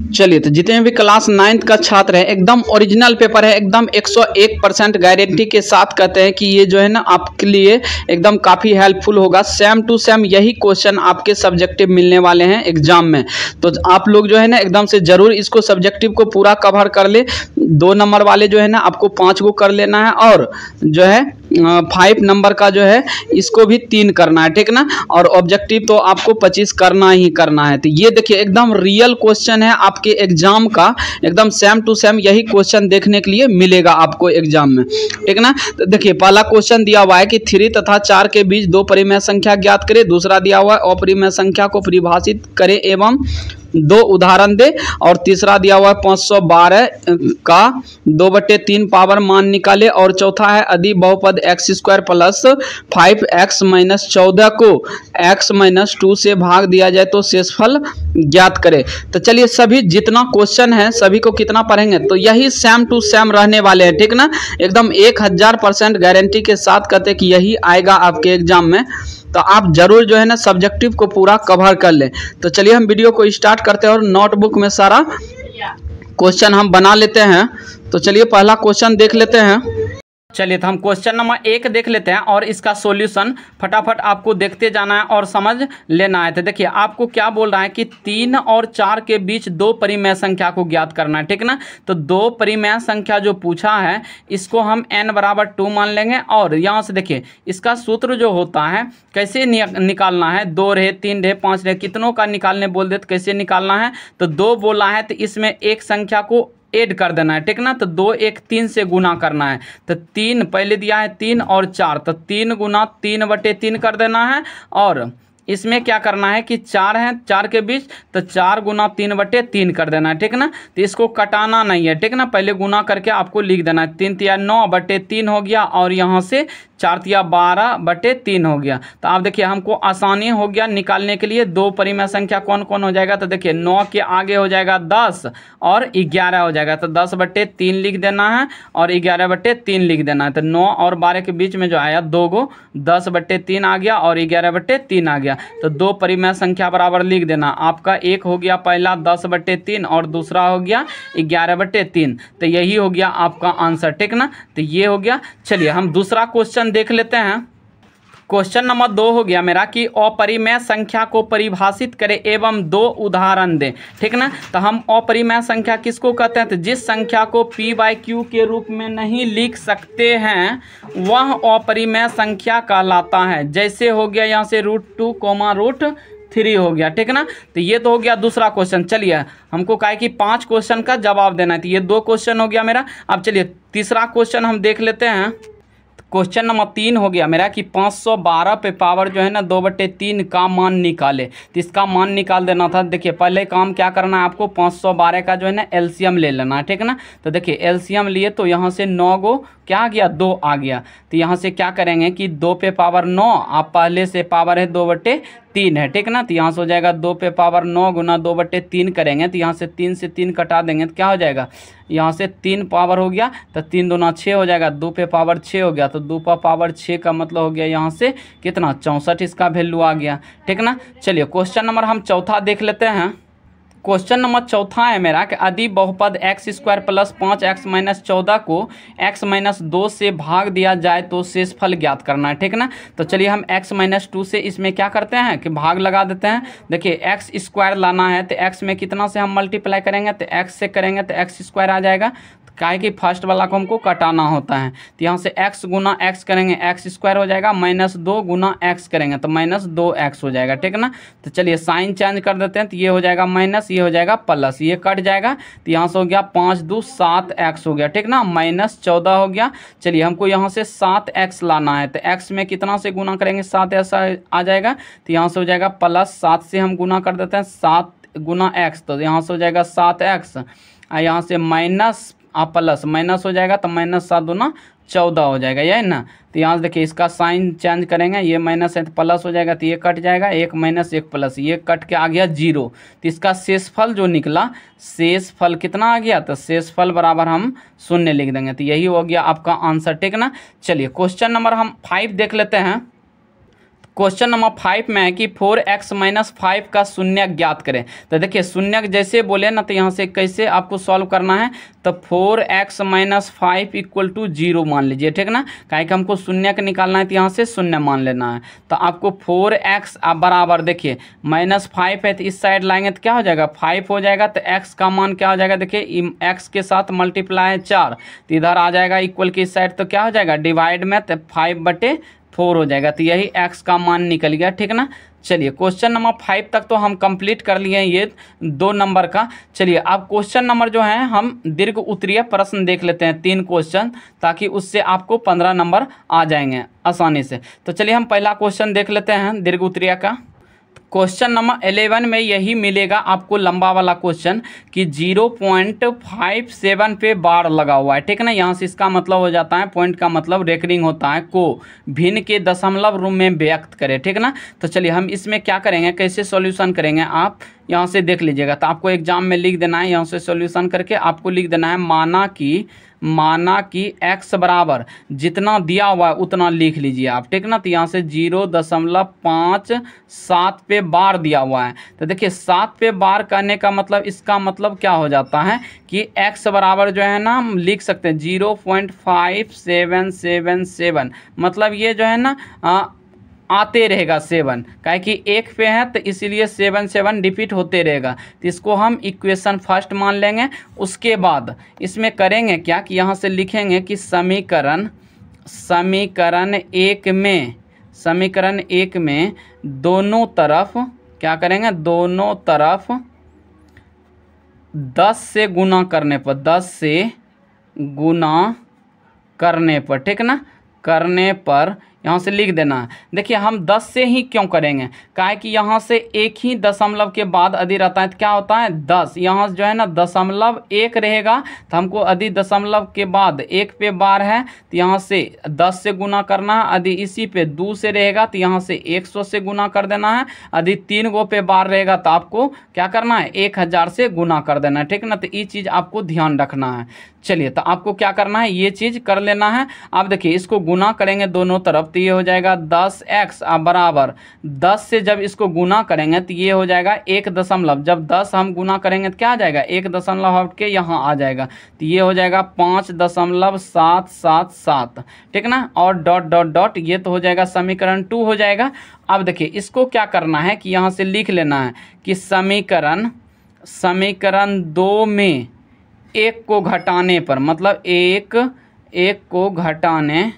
चलिए, तो जितने भी क्लास 9th का छात्र है एकदम ओरिजिनल पेपर है, एकदम 101% गारंटी के साथ कहते हैं कि ये जो है ना आपके लिए एकदम काफ़ी हेल्पफुल होगा। सेम टू सेम यही क्वेश्चन आपके सब्जेक्टिव मिलने वाले हैं एग्जाम में, तो आप लोग जो है ना एकदम से ज़रूर इसको सब्जेक्टिव को पूरा कवर कर ले। 2 नंबर वाले जो है ना आपको 5 को कर लेना है, और जो है 5 नंबर का जो है इसको भी 3 करना है, ठीक ना। और ऑब्जेक्टिव तो आपको 25 करना ही करना है। तो ये देखिए एकदम रियल क्वेश्चन है आपके एग्जाम का, एकदम सेम टू सेम यही क्वेश्चन देखने के लिए मिलेगा आपको एग्जाम में, ठीक ना। तो देखिए पहला क्वेश्चन दिया हुआ है कि 3 तथा 4 के बीच 2 परिमेय संख्या ज्ञात करें। दूसरा दिया हुआ है अपरिमेय संख्या को परिभाषित करें एवं 2 उदाहरण दे। और तीसरा दिया हुआ है 512 का 2/3 पावर मान निकाले। और चौथा है यदि बहुपद x² प्लस 5x-14 को x-2 से भाग दिया जाए तो शेषफल ज्ञात करें। तो चलिए सभी जितना क्वेश्चन है सभी को कितना पढ़ेंगे, तो यही सेम टू सेम रहने वाले हैं, ठीक ना। एकदम 1000% गारंटी के साथ कहते हैं कि यही आएगा आपके एग्जाम में। तो आप जरूर जो है ना सब्जेक्टिव को पूरा कवर कर लें। तो चलिए हम वीडियो को स्टार्ट करते हैं और नोटबुक में सारा क्वेश्चन हम बना लेते हैं। तो चलिए पहला क्वेश्चन देख लेते हैं। चलिए तो हम क्वेश्चन नंबर 1 देख लेते हैं और इसका सॉल्यूशन फटाफट आपको देखते जाना है और समझ लेना है। तो देखिए आपको क्या बोल रहा है कि 3 और 4 के बीच 2 परिमेय संख्या को ज्ञात करना है, ठीक ना। तो 2 परिमेय संख्या जो पूछा है इसको हम n बराबर 2 मान लेंगे। और यहाँ से देखिए इसका सूत्र जो होता है कैसे निकालना है, 2 रहे 3 रहे 5 रहे कितनों का निकालने बोल दे तो कैसे निकालना है। तो 2 बोला है तो इसमें एक संख्या को ऐड कर देना है, ठीक ना। तो 2 1 3 से गुना करना है। तो 3 पहले दिया है 3 और 4, तो 3 गुना 3/3 कर देना है। और इसमें क्या करना है कि 4 है 4 के बीच, तो 4 गुना 3/3 कर देना है, ठीक ना। तो इसको कटाना नहीं है, ठीक ना, पहले गुना करके आपको लिख देना है। 3 तिया 9/3 हो गया और यहाँ से 4 तिया 12/3 हो गया। तो आप देखिए हमको आसानी हो गया निकालने के लिए। 2 परिमेय संख्या कौन कौन हो जाएगा, तो देखिए 9 के आगे हो जाएगा 10 और 11 हो जाएगा। तो 10/3 लिख देना है और 11/3 लिख देना है। तो 9 और 12 के बीच में जो आया 2 गो 10/3 आ गया और 11/3 आ गया। तो 2 परिमेय संख्या बराबर लिख देना। आपका एक हो गया पहला 10/3 और दूसरा हो गया 11/3। तो यही हो गया आपका आंसर, ठीक ना। तो ये हो गया। चलिए हम दूसरा क्वेश्चन देख लेते हैं। क्वेश्चन नंबर 2 हो गया मेरा कि अपरिमेय संख्या को परिभाषित करें एवं 2 उदाहरण दें, ठीक ना। तो हम अपरिमेय संख्या किसको कहते हैं, तो जिस संख्या को p/q के रूप में नहीं लिख सकते हैं वह अपरिमेय संख्या कहलाता है। जैसे हो गया यहाँ से √2, √3 हो गया, ठीक ना। तो ये तो हो गया दूसरा क्वेश्चन। चलिए हमको कहा कि 5 क्वेश्चन का जवाब देना है, तो ये 2 क्वेश्चन हो गया मेरा। अब चलिए तीसरा क्वेश्चन हम देख लेते हैं। क्वेश्चन नंबर 3 हो गया मेरा कि 512 पे पावर जो है ना 2/3 का मान निकाले। तो इसका मान निकाल देना था। देखिए पहले काम क्या करना है आपको, 512 का जो है ना एलसीएम ले लेना है, ठीक ना। तो देखिए एलसीएम लिए तो यहाँ से 9 गो क्या आ गया 2 आ गया। तो यहाँ से क्या करेंगे कि 2 पे पावर 9, आप पहले से पावर है 2/3 है, ठीक ना। तो यहाँ से हो जाएगा 2 पे पावर 9 गुना 2/3 करेंगे। तो यहाँ से 3 से 3 कटा देंगे तो क्या हो जाएगा, यहाँ से 3 पावर हो गया तो 3 दूना 6 हो जाएगा। 2 पे पावर 6 हो गया तो 2 पे पावर 6 का मतलब हो गया यहाँ से कितना 64 इसका वैल्यू आ गया, ठीक ना। चलिए क्वेश्चन नंबर हम चौथा देख लेते हैं। क्वेश्चन नंबर चौथा है मेरा कि यदि बहुपद x² प्लस 5x-14 को x-2 से भाग दिया जाए तो शेषफल ज्ञात करना है, ठीक ना। तो चलिए हम x-2 से इसमें क्या करते हैं कि भाग लगा देते हैं। देखिए x² लाना है तो x में कितना से हम मल्टीप्लाई करेंगे, तो x से करेंगे तो x² आ जाएगा। काहे कि फर्स्ट वाला को हमको कटाना होता है। तो यहाँ से x गुना x करेंगे x² हो जाएगा, -2 गुना x करेंगे तो -2x हो जाएगा, ठीक ना। तो चलिए साइन चेंज कर देते हैं। तो ये हो जाएगा माइनस, ये हो जाएगा प्लस, ये कट जाएगा। तो यहाँ से हो गया 5 2 7x हो गया, ठीक ना, -14 हो गया। चलिए हमको यहाँ से 7x लाना है। तो x में कितना से गुना करेंगे 7x आ जाएगा। तो यहाँ से हो जाएगा +7 से हम गुना कर देते हैं 7 गुना x। तो यहाँ से हो जाएगा 7x, यहाँ से माइनस प्लस माइनस हो जाएगा तो -7 दूना 14 हो जाएगा, यही ना। तो यहाँ से देखिए इसका साइन चेंज करेंगे, ये माइनस है तो प्लस हो जाएगा। तो ये कट जाएगा, 1 माइनस 1 प्लस, ये कट के आ गया 0। तो इसका शेषफल जो निकला, शेषफल कितना आ गया, तो शेषफल बराबर हम 0 लिख देंगे। तो यही हो गया आपका आंसर, ठीक ना। चलिए क्वेश्चन नंबर हम 5 देख लेते हैं। क्वेश्चन नंबर 5 में है कि 4x-5 का शून्य ज्ञात करें। तो देखिए शून्य जैसे बोले ना, तो यहाँ से कैसे आपको सॉल्व करना है, तो 4x-5 इक्वल टू 0 मान लीजिए, ठीक ना। काहे कि हमको शून्य का निकालना है, तो यहाँ से शून्य मान लेना है। तो आपको 4x आप बराबर देखिए -5 है, तो इस साइड लाएंगे तो क्या हो जाएगा 5 हो जाएगा। तो x का मान क्या हो जाएगा, देखिए x के साथ मल्टीप्लाई है 4, तो इधर आ जाएगा इक्वल की इस साइड, तो क्या हो जाएगा डिवाइड में, तो 5/4 हो जाएगा। तो यही x का मान निकल गया, ठीक ना। चलिए क्वेश्चन नंबर 5 तक तो हम कंप्लीट कर लिए हैं ये 2 नंबर का। चलिए अब क्वेश्चन नंबर जो है हम दीर्घ उत्तरीय प्रश्न देख लेते हैं 3 क्वेश्चन, ताकि उससे आपको 15 नंबर आ जाएंगे आसानी से। तो चलिए हम पहला क्वेश्चन देख लेते हैं दीर्घ उत्तरीय का। क्वेश्चन नंबर 11 में यही मिलेगा आपको लंबा वाला क्वेश्चन कि 0.57 पे बार लगा हुआ है, ठीक है ना। यहाँ से इसका मतलब हो जाता है, पॉइंट का मतलब रेकरिंग होता है, को भिन्न के दशमलव रूप में व्यक्त करें, ठीक है ना। तो चलिए हम इसमें क्या करेंगे, कैसे सॉल्यूशन करेंगे आप यहाँ से देख लीजिएगा। तो आपको एग्जाम में लिख देना है, यहाँ से सॉल्यूशन करके आपको लिख देना है माना कि x बराबर जितना दिया हुआ है उतना लिख लीजिए आप, ठीक ना। तो यहाँ से 0.57 पे बार दिया हुआ है। तो देखिए 7 पे बार करने का मतलब, इसका मतलब क्या हो जाता है कि x बराबर जो है ना हम लिख सकते हैं 0.5777, मतलब ये जो है ना आते रहेगा 7, काहे कि 1 पे है तो इसीलिए 7 रिपीट होते रहेगा। तो इसको हम इक्वेशन फर्स्ट मान लेंगे। उसके बाद इसमें करेंगे क्या कि यहाँ से लिखेंगे कि समीकरण 1 में दोनों तरफ क्या करेंगे, दोनों तरफ 10 से गुना करने पर, 10 से गुना करने पर, ठीक ना, करने पर यहाँ से लिख देना है। देखिए हम 10 से ही क्यों करेंगे, काहे कि यहाँ से एक ही दशमलव के बाद अधि रहता है, तो क्या होता है 10, यहाँ जो है ना दशमलव 1 रहेगा, तो हमको अधि दशमलव के बाद 1 पे बार है, तो यहाँ से 10 से गुना करना है। अधि इसी पे 2 से रहेगा, तो यहाँ से 100 से गुना कर देना है। अधि 3 गो पे बार रहेगा, तो आपको क्या करना है 1000 से गुना कर देना है, ठीक ना। तो ये चीज़ आपको ध्यान रखना है। चलिए तो आपको क्या करना है, ये चीज़ कर लेना है। आप देखिए इसको गुना करेंगे दोनों तरफ, तो ये हो जाएगा 10x बराबर 10 से जब इसको गुना करेंगे तो ये हो जाएगा 1 दशमलव, जब 10 हम गुना करेंगे तो क्या आ जाएगा 1 दशमलव हट के यहाँ आ जाएगा, तो ये हो जाएगा 5.777, ठीक ना। और डॉट डॉट डॉट, ये तो हो जाएगा समीकरण 2 हो जाएगा। अब देखिए इसको क्या करना है कि यहाँ से लिख लेना है कि समीकरण 2 में 1 को घटाने पर, मतलब एक को घटाने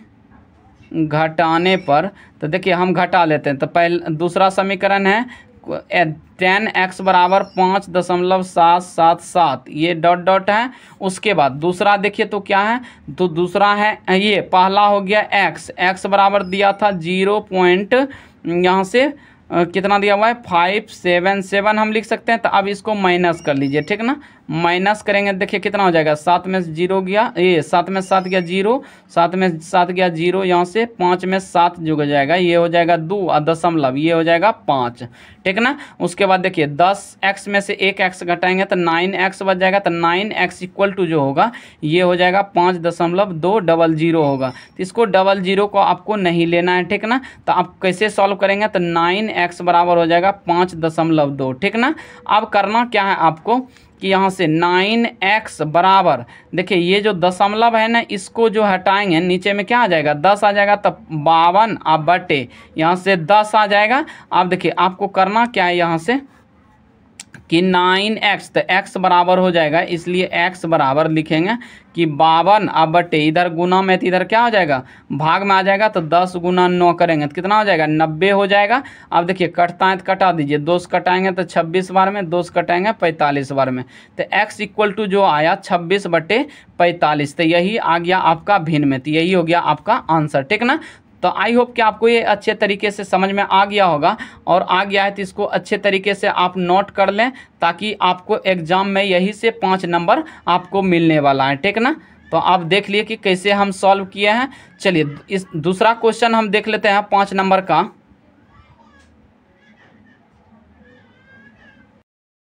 पर, तो देखिए हम घटा लेते हैं। तो पहले दूसरा समीकरण है 10x बराबर 5.777, ये डॉट डॉट है। उसके बाद दूसरा देखिए तो क्या है, तो दूसरा है ये पहला हो गया x बराबर दिया था 0. यहाँ से कितना दिया हुआ है 577 हम लिख सकते हैं। तो अब इसको माइनस कर लीजिए, ठीक ना। माइनस करेंगे देखिए कितना हो जाएगा, 7 में 0 गया, ये 7 में 7 गया 0, 7 में 7 गया 0, यहाँ से 5 में 7 जुड़ जाएगा, ये हो जाएगा 2 और दशमलव, ये हो जाएगा 5, ठीक ना। उसके बाद देखिए 10x में से 1x घटाएंगे तो 9x बच जाएगा। तो 9x इक्वल टू जो होगा ये हो जाएगा 5.200 होगा। तो इसको 00 को आपको नहीं लेना है, ठीक ना। तो आप कैसे सॉल्व करेंगे, तो 9x बराबर हो जाएगा 5.2, ठीक ना। अब करना क्या है आपको कि यहाँ से 9x बराबर देखिए ये जो दशमलव है ना, इसको जो हटाएंगे नीचे में क्या आ जाएगा 10 आ जाएगा, तब 52 अब बटे यहाँ से 10 आ जाएगा। आप देखिए आपको करना क्या है यहाँ से कि 9x, तो x बराबर हो जाएगा, इसलिए x बराबर लिखेंगे कि 52 अब बटे इधर गुना में, तो इधर क्या हो जाएगा भाग में आ जाएगा। तो 10 गुना 9 करेंगे तो कितना हो जाएगा 90 हो जाएगा। अब देखिए कटता है तो कटा दीजिए, 2 से कटाएंगे तो 26 बार में, 2 से कटाएंगे 45 बार में। तो x इक्वल टू जो आया 26/45, तो यही आ गया आपका भिन्न में, तो यही हो गया आपका आंसर, ठीक ना। तो आई होप कि आपको ये अच्छे तरीके से समझ में आ गया होगा, और आ गया है तो इसको अच्छे तरीके से आप नोट कर लें, ताकि आपको एग्जाम में यही से 5 नंबर आपको मिलने वाला है, ठीक ना। तो आप देख लिए कि कैसे हम सॉल्व किए हैं। चलिए इस दूसरा क्वेश्चन हम देख लेते हैं 5 नंबर का।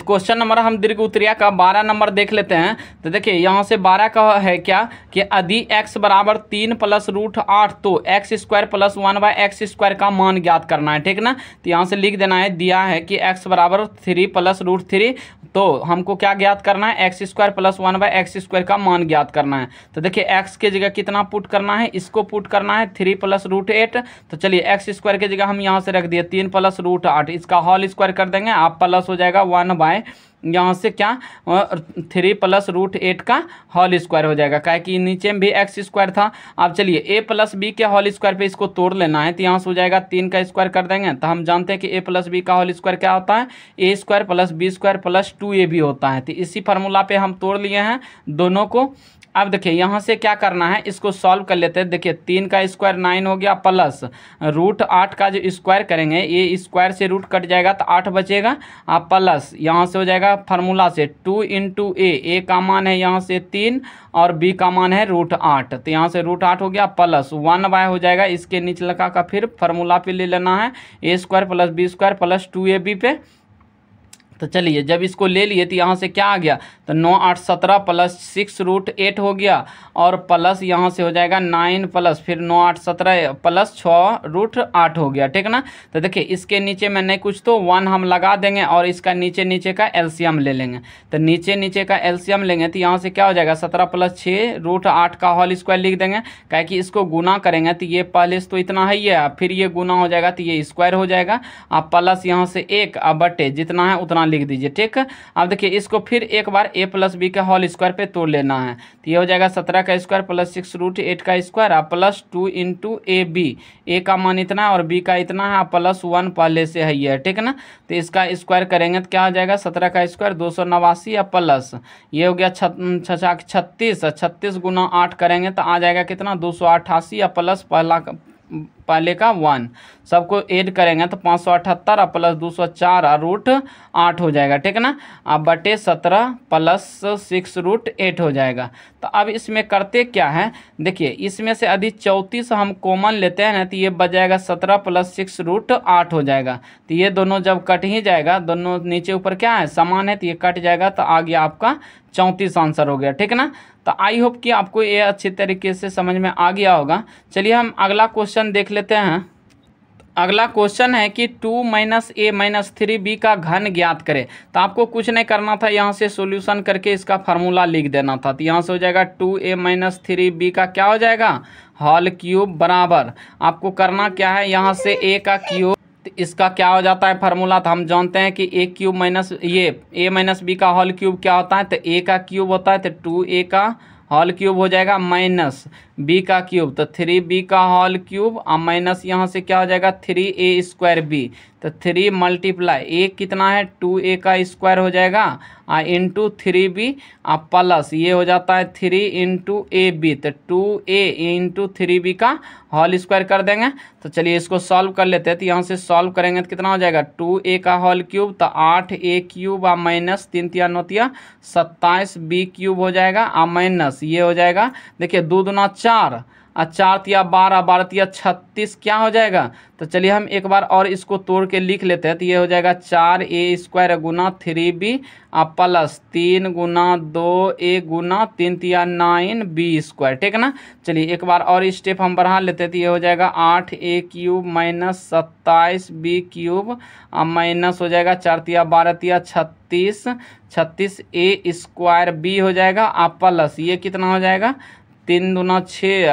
क्वेश्चन नंबर हम दीर्घ उत्तरीय का 12 नंबर देख लेते हैं। तो देखिए यहाँ से 12 का है क्या कि यदि x बराबर 3 प्लस रूट 8 तो एक्स स्क्वायर प्लस 1/x² का मान ज्ञात करना है, ठीक ना। तो यहाँ से लिख देना है, दिया है कि x बराबर 3 प्लस रूट 3, तो हमको क्या ज्ञात करना है, x² प्लस 1/x² का मान ज्ञात करना है। तो देखिए x के जगह कितना पुट करना है, इसको पुट करना है 3 प्लस रूट 8। तो चलिए x² के जगह हम यहाँ से रख दिए 3 प्लस रूट 8, इसका होल स्क्वायर कर देंगे, आप प्लस हो जाएगा 1/ यहाँ से क्या 3 प्लस रूट 8 का होल स्क्वायर हो जाएगा, क्या कि नीचे में भी x² था। अब चलिए a प्लस बी के होल स्क्वायर पे इसको तोड़ लेना है, तो यहाँ से हो जाएगा 3 का स्क्वायर कर देंगे। तो हम जानते हैं कि a प्लस बी का होल स्क्वायर क्या होता है, a² plus b² plus 2ab होता है। तो इसी फार्मूला पे हम तोड़ लिए हैं दोनों को। अब देखिए यहाँ से क्या करना है, इसको सॉल्व कर लेते हैं। देखिए 3 का स्क्वायर 9 हो गया, प्लस रूट 8 का जो स्क्वायर करेंगे, ये स्क्वायर से रूट कट जाएगा तो 8 बचेगा, आप प्लस यहाँ से हो जाएगा फार्मूला से 2 इंटू ए का मान है यहाँ से 3 और बी का मान है रूट 8। तो यहाँ से रूट 8 हो गया प्लस 1/ हो जाएगा, इसके नीचे लगा का फिर फार्मूला पे ले लेना है a² plus b² plus 2ab पे। तो चलिए जब इसको ले लिए तो यहाँ से क्या आ गया, तो 9 8 17 प्लस 6 रूट 8 हो गया, और प्लस यहाँ से हो जाएगा 9 प्लस फिर 9 8 17 प्लस 6 रूट 8 हो गया, ठीक ना। तो देखिए इसके नीचे में नहीं कुछ तो 1 हम लगा देंगे और इसका नीचे का एलसीएम ले लेंगे। तो नीचे का एलसीएम लेंगे तो यहाँ से क्या हो जाएगा 17 प्लस 6 रूट 8 का होल स्क्वायर लिख देंगे, क्या कि इसको गुना करेंगे तो ये पहले से तो इतना है ही है, फिर ये गुना हो जाएगा तो ये स्क्वायर हो जाएगा, आप प्लस यहाँ से 1 अब बटे जितना है उतना लिख दीजिए, ठीक। अब देखिए इसको फिर एक बार a प्लस बी का होल स्क्वायर पे तोड़ लेना है, तो ये हो जाएगा 17 का स्क्वायर प्लस 6 रूट 8 का स्क्वायर आप प्लस 2 इंटू ए बी, ए का मान इतना है और बी का इतना है, आप प्लस 1 पहले से है ये, ठीक ना। तो इसका स्क्वायर करेंगे तो क्या हो जाएगा 17 का स्क्वायर 289 या प्लस ये हो गया 36 गुना 8 करेंगे तो आ जाएगा कितना 288 या प्लस पहले का 1 सबको ऐड करेंगे तो 578 प्लस 204 रूट 8 हो जाएगा, ठीक ना। अब बटे 17 प्लस 6 रूट 8 हो जाएगा। तो अब इसमें करते क्या है, देखिए इसमें से यदि 34 हम कॉमन लेते हैं ना तो ये बच जाएगा 17 प्लस 6 रूट 8 हो जाएगा। तो ये दोनों जब कट ही जाएगा, दोनों नीचे ऊपर क्या है समान है, तो ये कट जाएगा तो आ गया आपका 34 आंसर हो गया, ठीक ना। तो आई होप कि आपको ये अच्छी तरीके से समझ में आ गया होगा। चलिए हम अगला क्वेश्चन देख लेते हैं। अगला क्वेश्चन है कि 2 - a - 3b का घन ज्ञात करें। तो आपको कुछ नहीं करना था, यहाँ से सॉल्यूशन करके इसका फार्मूला लिख देना था। तो यहाँ से हो जाएगा 2a - 3b का क्या हो जाएगा होल क्यूब बराबर, आपको करना क्या है यहाँ से a का क्यूब, इसका क्या हो जाता है फार्मूला, तो हम जानते हैं कि a क्यूब माइनस ये a माइनस बी का होल क्यूब क्या होता है, तो a का क्यूब होता है तो 2a का होल क्यूब हो जाएगा माइनस b का क्यूब तो 3b का होल क्यूब और माइनस यहाँ से क्या हो जाएगा 3a² b, तो 3 मल्टीप्लाई a कितना है 2a का स्क्वायर हो जाएगा और इंटू 3b और प्लस ये हो जाता है 3 इंटू ab, तो 2a इंटू 3b का होल स्क्वायर कर देंगे। तो चलिए इसको सॉल्व कर लेते हैं। तो यहाँ से सॉल्व करेंगे तो कितना हो जाएगा 2a का होल क्यूब तो 8a क्यूब और माइनस 3 × 9 = 27 b क्यूब हो जाएगा और माइनस ये हो जाएगा, देखिए 2 दूना 4 और 4 × 12 12 × 36 क्या हो जाएगा। तो चलिए हम एक बार और इसको तोड़ के लिख लेते हैं। तो ये हो जाएगा 4a² गुना 3b और प्लस 3 गुना 2a गुना 3 × 9 b², ठीक है ना। चलिए एक बार और स्टेप हम बढ़ा लेते हैं। तो ये हो जाएगा 8a cube minus 27 b cube और माइनस हो जाएगा 4 × 12 = 36 a² b हो जाएगा और प्लस ये कितना हो जाएगा 3 दूना 6